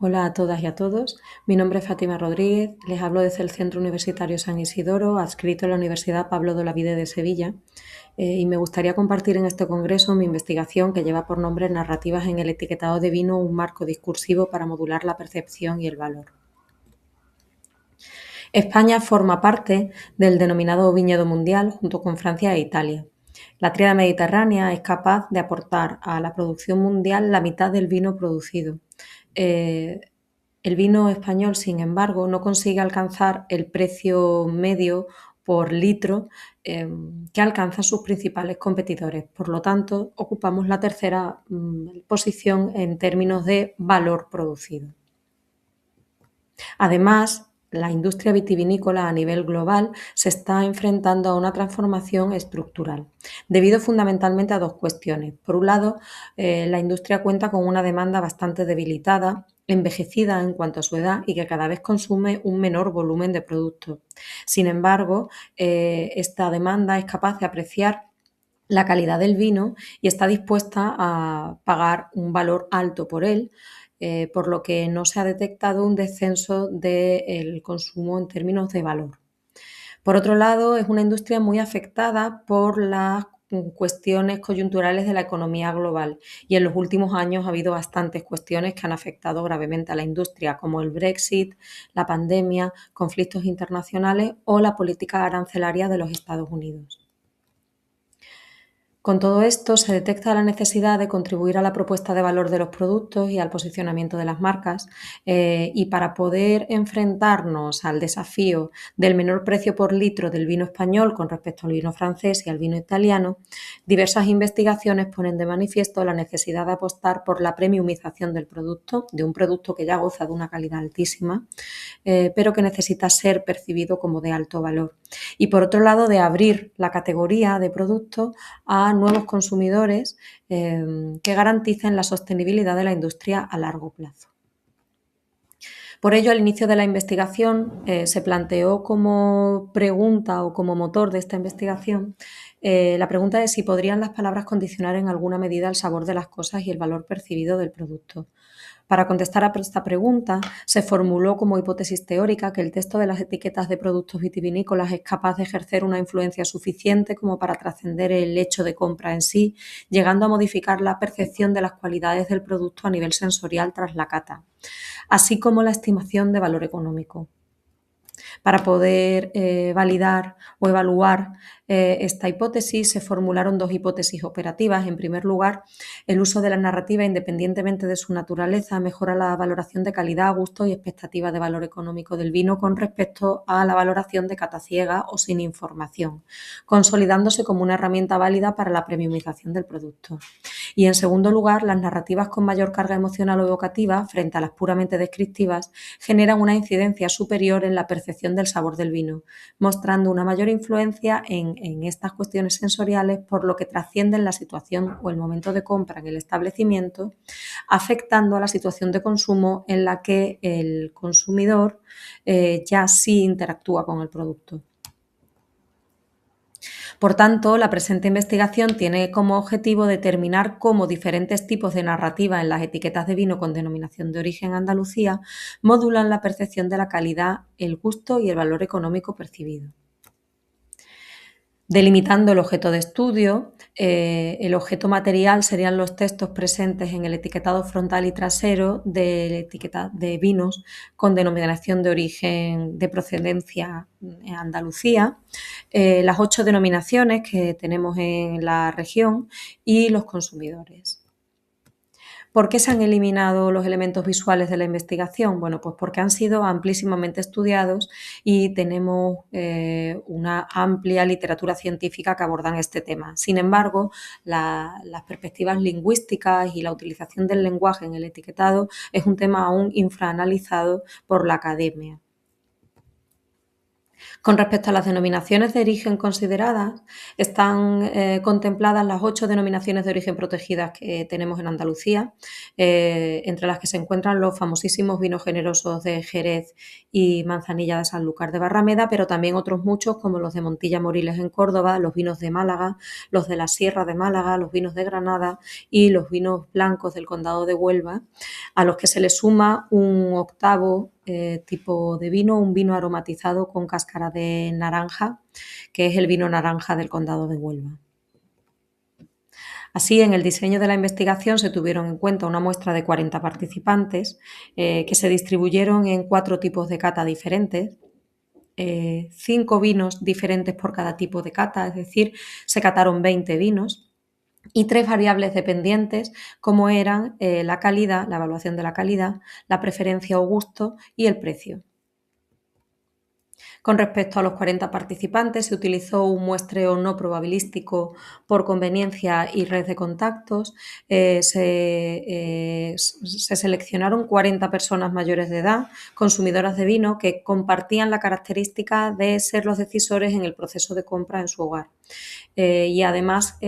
Hola a todas y a todos. Mi nombre es Fátima Rodríguez. Les hablo desde el Centro Universitario San Isidoro, adscrito a la Universidad Pablo de Olavide de Sevilla. Y me gustaría compartir en este congreso mi investigación que lleva por nombre Narrativas en el etiquetado de vino, un marco discursivo para modular la percepción y el valor. España forma parte del denominado viñedo mundial junto con Francia e Italia. La tríada mediterránea es capaz de aportar a la producción mundial la mitad del vino producido. El vino español, sin embargo, no consigue alcanzar el precio medio por litro que alcanzan sus principales competidores. Por lo tanto, ocupamos la tercera posición en términos de valor producido. Además, la industria vitivinícola a nivel global se está enfrentando a una transformación estructural, debido fundamentalmente a dos cuestiones. Por un lado, la industria cuenta con una demanda bastante debilitada, envejecida en cuanto a su edad y que cada vez consume un menor volumen de productos. Sin embargo, esta demanda es capaz de apreciar la calidad del vino y está dispuesta a pagar un valor alto por él, por lo que no se ha detectado un descenso del consumo en términos de valor. Por otro lado, es una industria muy afectada por las cuestiones coyunturales de la economía global y en los últimos años ha habido bastantes cuestiones que han afectado gravemente a la industria, como el Brexit, la pandemia, conflictos internacionales o la política arancelaria de los Estados Unidos. Con todo esto, se detecta la necesidad de contribuir a la propuesta de valor de los productos y al posicionamiento de las marcas. Y para poder enfrentarnos al desafío del menor precio por litro del vino español con respecto al vino francés y al vino italiano, diversas investigaciones ponen de manifiesto la necesidad de apostar por la premiumización del producto, de un producto que ya goza de una calidad altísima, pero que necesita ser percibido como de alto valor. Y por otro lado, de abrir la categoría de productos a nuevos consumidores que garanticen la sostenibilidad de la industria a largo plazo. Por ello, al inicio de la investigación se planteó como pregunta o como motor de esta investigación la pregunta de si podrían las palabras condicionar en alguna medida el sabor de las cosas y el valor percibido del producto. Para contestar a esta pregunta, se formuló como hipótesis teórica que el texto de las etiquetas de productos vitivinícolas es capaz de ejercer una influencia suficiente como para trascender el hecho de compra en sí, llegando a modificar la percepción de las cualidades del producto a nivel sensorial tras la cata, así como la estimación de valor económico. Para poder validar o evaluar esta hipótesis, se formularon dos hipótesis operativas. En primer lugar, el uso de la narrativa, independientemente de su naturaleza, mejora la valoración de calidad, gusto y expectativa de valor económico del vino con respecto a la valoración de cata ciega o sin información, consolidándose como una herramienta válida para la premiumización del producto. Y en segundo lugar, las narrativas con mayor carga emocional o evocativa, frente a las puramente descriptivas, generan una incidencia superior en la percepción del sabor del vino, mostrando una mayor influencia en estas cuestiones sensoriales, por lo que trascienden la situación o el momento de compra en el establecimiento, afectando a la situación de consumo en la que el consumidor ya sí interactúa con el producto. Por tanto, la presente investigación tiene como objetivo determinar cómo diferentes tipos de narrativa en las etiquetas de vino con denominación de origen Andalucía modulan la percepción de la calidad, el gusto y el valor económico percibido. Delimitando el objeto de estudio, el objeto material serían los textos presentes en el etiquetado frontal y trasero de vinos con denominación de origen de procedencia Andalucía, las 8 denominaciones que tenemos en la región y los consumidores. ¿Por qué se han eliminado los elementos visuales de la investigación? Bueno, pues porque han sido amplísimamente estudiados y tenemos una amplia literatura científica que abordan este tema. Sin embargo, las perspectivas lingüísticas y la utilización del lenguaje en el etiquetado es un tema aún infraanalizado por la academia. Con respecto a las denominaciones de origen consideradas, están contempladas las 8 denominaciones de origen protegidas que tenemos en Andalucía, entre las que se encuentran los famosísimos vinos generosos de Jerez y Manzanilla de Sanlúcar de Barrameda, pero también otros muchos como los de Montilla Moriles en Córdoba, los vinos de Málaga, los de la Sierra de Málaga, los vinos de Granada y los vinos blancos del Condado de Huelva, a los que se le suma un octavo tipo de vino, un vino aromatizado con cáscara de naranja, que es el vino naranja del Condado de Huelva. Así, en el diseño de la investigación se tuvieron en cuenta una muestra de 40 participantes que se distribuyeron en 4 tipos de cata diferentes, 5 vinos diferentes por cada tipo de cata, es decir, se cataron 20 vinos, y 3 variables dependientes como eran la calidad, la evaluación de la calidad, la preferencia o gusto y el precio. Con respecto a los 40 participantes, se utilizó un muestreo no probabilístico por conveniencia y red de contactos. Se seleccionaron 40 personas mayores de edad, consumidoras de vino, que compartían la característica de ser los decisores en el proceso de compra en su hogar. Y además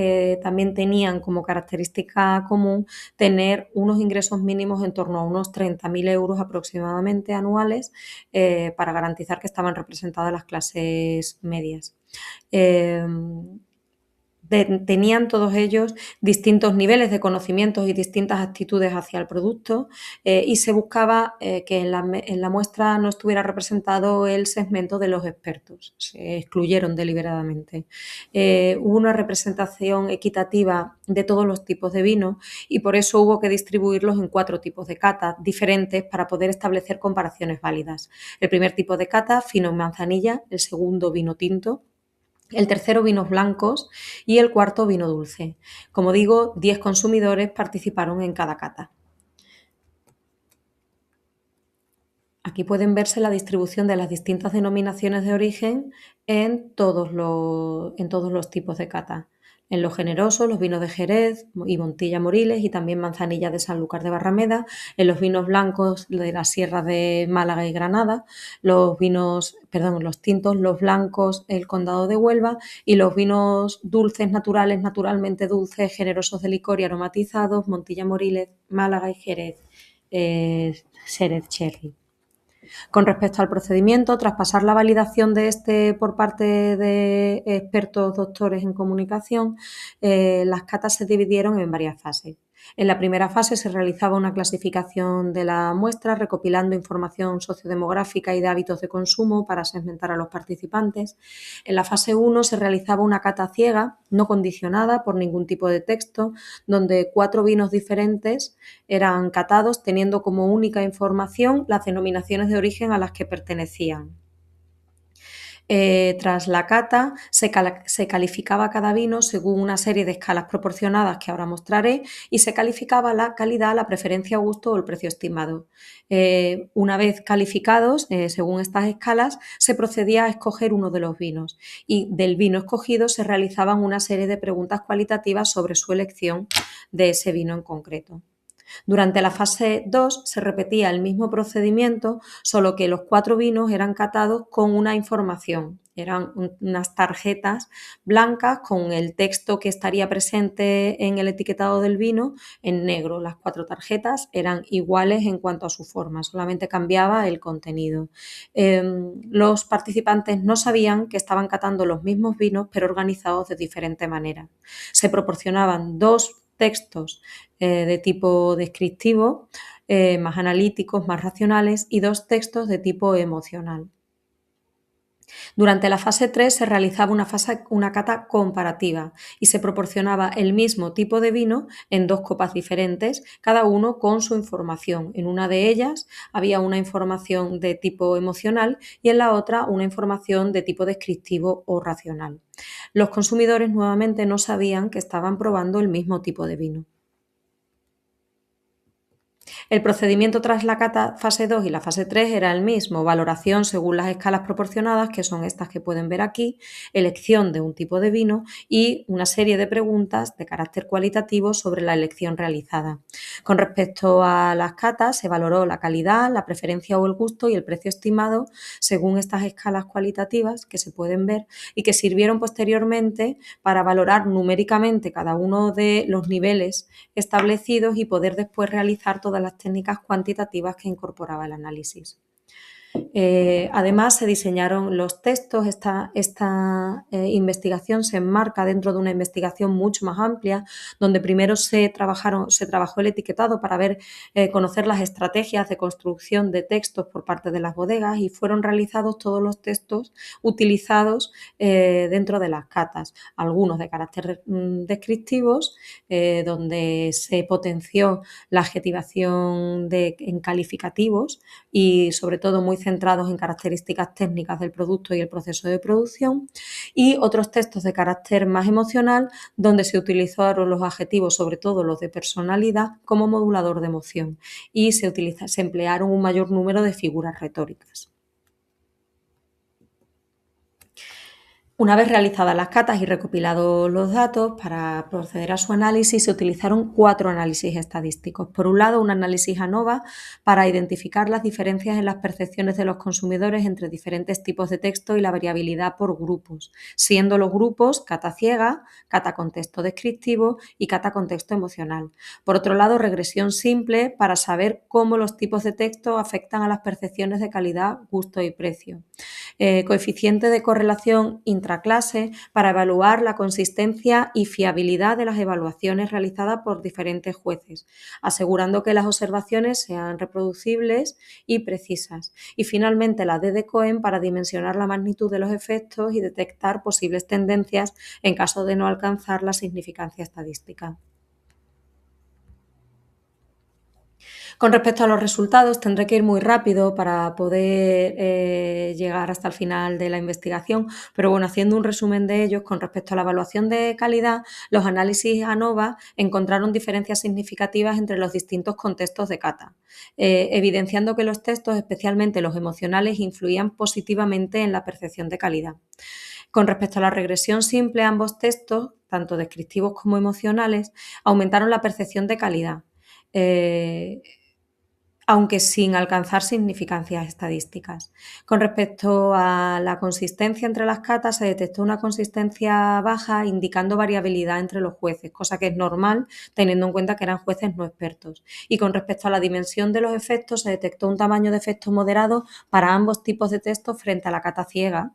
también tenían como característica común tener unos ingresos mínimos en torno a unos 30.000 euros aproximadamente anuales para garantizar que estaban representadas las clases medias. Tenían todos ellos distintos niveles de conocimientos y distintas actitudes hacia el producto y se buscaba que en la muestra no estuviera representado el segmento de los expertos, se excluyeron deliberadamente. Hubo una representación equitativa de todos los tipos de vino y por eso hubo que distribuirlos en 4 tipos de cata diferentes para poder establecer comparaciones válidas. El primer tipo de cata, fino en manzanilla, el segundo, vino tinto, el tercero, vinos blancos y el cuarto, vino dulce. Como digo, 10 consumidores participaron en cada cata. Aquí pueden verse la distribución de las distintas denominaciones de origen en todos los tipos de cata. En los generosos, los vinos de Jerez y Montilla Moriles y también Manzanilla de Sanlúcar de Barrameda, en los vinos blancos de la Sierra de Málaga y Granada, los tintos, los blancos, el Condado de Huelva y los vinos dulces naturales, naturalmente dulces, generosos de licor y aromatizados, Montilla Moriles, Málaga y Jerez, Jerez Cherry. Con respecto al procedimiento, tras pasar la validación de este por parte de expertos doctores en comunicación, las catas se dividieron en varias fases. En la primera fase se realizaba una clasificación de la muestra, recopilando información sociodemográfica y de hábitos de consumo para segmentar a los participantes. En la fase 1 se realizaba una cata ciega, no condicionada por ningún tipo de texto, donde 4 vinos diferentes eran catados teniendo como única información las denominaciones de origen a las que pertenecían. Tras la cata se calificaba cada vino según una serie de escalas proporcionadas que ahora mostraré y se calificaba la calidad, la preferencia, gusto o el precio estimado. Una vez calificados, según estas escalas, se procedía a escoger uno de los vinos y del vino escogido se realizaban una serie de preguntas cualitativas sobre su elección de ese vino en concreto. Durante la fase 2 se repetía el mismo procedimiento, solo que los 4 vinos eran catados con una información. Eran unas tarjetas blancas con el texto que estaría presente en el etiquetado del vino en negro. Las 4 tarjetas eran iguales en cuanto a su forma, solamente cambiaba el contenido. Los participantes no sabían que estaban catando los mismos vinos, pero organizados de diferente manera. Se proporcionaban 2 textos de tipo descriptivo, más analíticos, más racionales, y 2 textos de tipo emocional. Durante la fase 3 se realizaba una cata comparativa y se proporcionaba el mismo tipo de vino en 2 copas diferentes, cada uno con su información. En una de ellas había una información de tipo emocional y en la otra una información de tipo descriptivo o racional. Los consumidores nuevamente no sabían que estaban probando el mismo tipo de vino. El procedimiento tras la cata fase 2 y la fase 3 era el mismo: valoración según las escalas proporcionadas, que son estas que pueden ver aquí, elección de un tipo de vino y una serie de preguntas de carácter cualitativo sobre la elección realizada. Con respecto a las catas, se valoró la calidad, la preferencia o el gusto y el precio estimado según estas escalas cualitativas que se pueden ver y que sirvieron posteriormente para valorar numéricamente cada uno de los niveles establecidos y poder después realizar todas las técnicas cuantitativas que incorporaba el análisis. Además, se diseñaron los textos. Esta investigación se enmarca dentro de una investigación mucho más amplia, donde primero se trabajó el etiquetado para conocer las estrategias de construcción de textos por parte de las bodegas, y fueron realizados todos los textos utilizados dentro de las catas, algunos de carácter descriptivos, donde se potenció la adjetivación en calificativos y sobre todo muy centrados en características técnicas del producto y el proceso de producción, y otros textos de carácter más emocional, donde se utilizaron los adjetivos, sobre todo los de personalidad, como modulador de emoción, y se emplearon un mayor número de figuras retóricas. Una vez realizadas las catas y recopilados los datos, para proceder a su análisis se utilizaron 4 análisis estadísticos. Por un lado, un análisis ANOVA para identificar las diferencias en las percepciones de los consumidores entre diferentes tipos de texto y la variabilidad por grupos, siendo los grupos cata ciega, cata con texto descriptivo y cata con texto emocional. Por otro lado, regresión simple para saber cómo los tipos de texto afectan a las percepciones de calidad, gusto y precio. Coeficiente de correlación intraclase para evaluar la consistencia y fiabilidad de las evaluaciones realizadas por diferentes jueces, asegurando que las observaciones sean reproducibles y precisas. Y finalmente la D de Cohen para dimensionar la magnitud de los efectos y detectar posibles tendencias en caso de no alcanzar la significancia estadística. Con respecto a los resultados, tendré que ir muy rápido para poder llegar hasta el final de la investigación, pero bueno, haciendo un resumen de ellos, con respecto a la evaluación de calidad, los análisis ANOVA encontraron diferencias significativas entre los distintos contextos de cata, evidenciando que los textos, especialmente los emocionales, influían positivamente en la percepción de calidad. Con respecto a la regresión simple, ambos textos, tanto descriptivos como emocionales, aumentaron la percepción de calidad, aunque sin alcanzar significancias estadísticas. Con respecto a la consistencia entre las catas, se detectó una consistencia baja, indicando variabilidad entre los jueces, cosa que es normal teniendo en cuenta que eran jueces no expertos. Y con respecto a la dimensión de los efectos, se detectó un tamaño de efecto moderado para ambos tipos de textos frente a la cata ciega,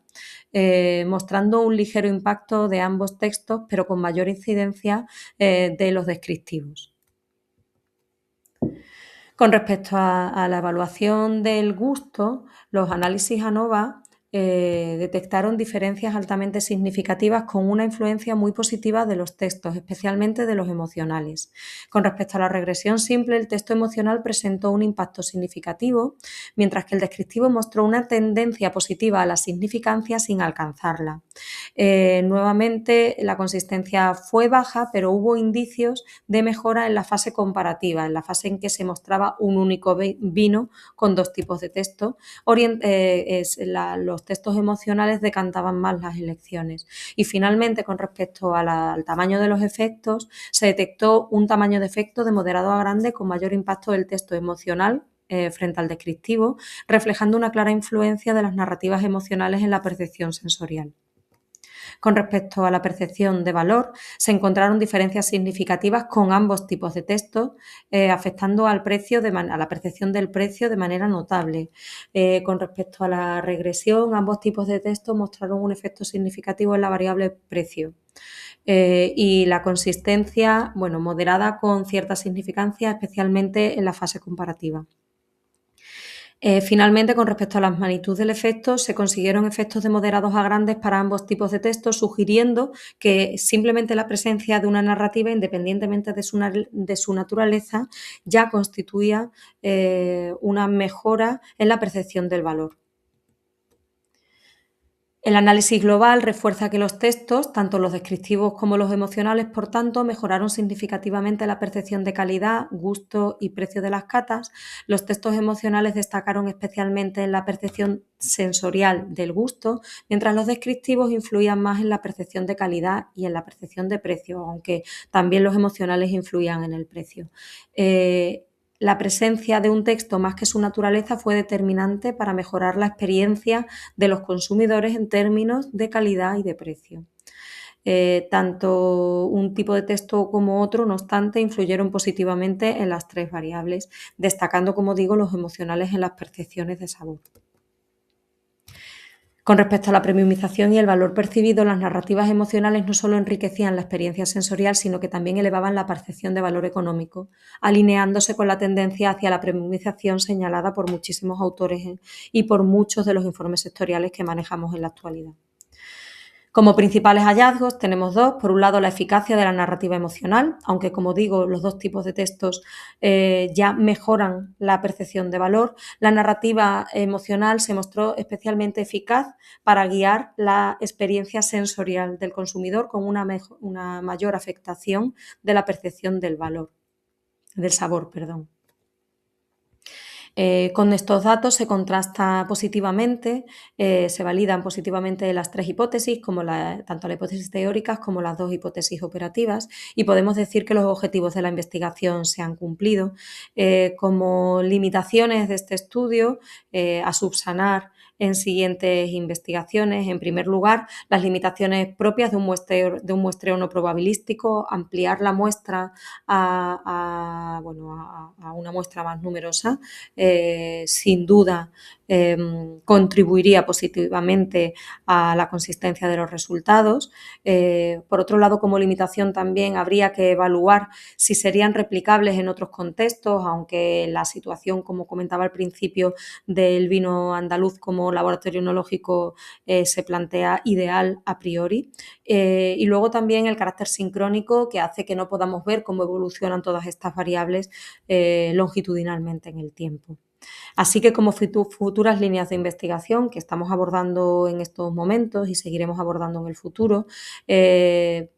mostrando un ligero impacto de ambos textos, pero con mayor incidencia de los descriptivos. Con respecto a la evaluación del gusto, los análisis ANOVA detectaron diferencias altamente significativas con una influencia muy positiva de los textos, especialmente de los emocionales. Con respecto a la regresión simple, el texto emocional presentó un impacto significativo, mientras que el descriptivo mostró una tendencia positiva a la significancia sin alcanzarla. Nuevamente, la consistencia fue baja, pero hubo indicios de mejora en la fase comparativa, en la fase en que se mostraba un único vino con 2 tipos de texto. Los textos emocionales decantaban más las elecciones. Y finalmente, con respecto al tamaño de los efectos, se detectó un tamaño de efecto de moderado a grande con mayor impacto del texto emocional frente al descriptivo, reflejando una clara influencia de las narrativas emocionales en la percepción sensorial. Con respecto a la percepción de valor, se encontraron diferencias significativas con ambos tipos de texto, afectando a la percepción del precio de manera notable. Con respecto a la regresión, ambos tipos de texto mostraron un efecto significativo en la variable precio. Y la consistencia, moderada con cierta significancia, especialmente en la fase comparativa. Finalmente, con respecto a la magnitud del efecto, se consiguieron efectos de moderados a grandes para ambos tipos de textos, sugiriendo que simplemente la presencia de una narrativa, independientemente de su naturaleza, ya constituía una mejora en la percepción del valor. El análisis global refuerza que los textos, tanto los descriptivos como los emocionales, por tanto, mejoraron significativamente la percepción de calidad, gusto y precio de las catas. Los textos emocionales destacaron especialmente en la percepción sensorial del gusto, mientras los descriptivos influían más en la percepción de calidad y en la percepción de precio, aunque también los emocionales influían en el precio. La presencia de un texto más que su naturaleza fue determinante para mejorar la experiencia de los consumidores en términos de calidad y de precio. Tanto un tipo de texto como otro, no obstante, influyeron positivamente en las tres variables, destacando, como digo, los emocionales en las percepciones de sabor. Con respecto a la premiumización y el valor percibido, las narrativas emocionales no solo enriquecían la experiencia sensorial, sino que también elevaban la percepción de valor económico, alineándose con la tendencia hacia la premiumización señalada por muchísimos autores y por muchos de los informes sectoriales que manejamos en la actualidad. Como principales hallazgos tenemos dos. Por un lado, la eficacia de la narrativa emocional, aunque, como digo, los dos tipos de textos ya mejoran la percepción de valor. La narrativa emocional se mostró especialmente eficaz para guiar la experiencia sensorial del consumidor con una mayor afectación de la percepción del valor, del sabor, perdón. Con estos datos se contrasta positivamente, se validan positivamente las tres hipótesis, tanto la hipótesis teóricas como las dos hipótesis operativas, y podemos decir que los objetivos de la investigación se han cumplido. Como limitaciones de este estudio, a subsanar en siguientes investigaciones, en primer lugar, las limitaciones propias de un muestreo no probabilístico, ampliar la muestra a una muestra más numerosa, sin duda contribuiría positivamente a la consistencia de los resultados. Por otro lado, como limitación también habría que evaluar si serían replicables en otros contextos, aunque la situación, como comentaba al principio, del vino andaluz como laboratorio enológico se plantea ideal a priori. Y luego también el carácter sincrónico, que hace que no podamos ver cómo evolucionan todas estas variables longitudinalmente en el tiempo. Así que como futuras líneas de investigación que estamos abordando en estos momentos y seguiremos abordando en el futuro,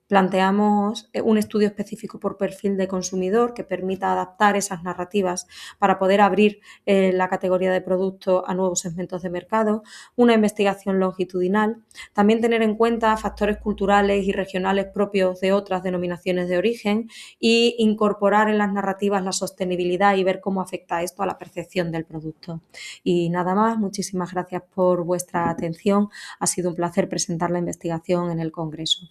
planteamos un estudio específico por perfil de consumidor que permita adaptar esas narrativas para poder abrir la categoría de producto a nuevos segmentos de mercado, una investigación longitudinal, también tener en cuenta factores culturales y regionales propios de otras denominaciones de origen e incorporar en las narrativas la sostenibilidad y ver cómo afecta esto a la percepción del producto. Y nada más, muchísimas gracias por vuestra atención. Ha sido un placer presentar la investigación en el Congreso.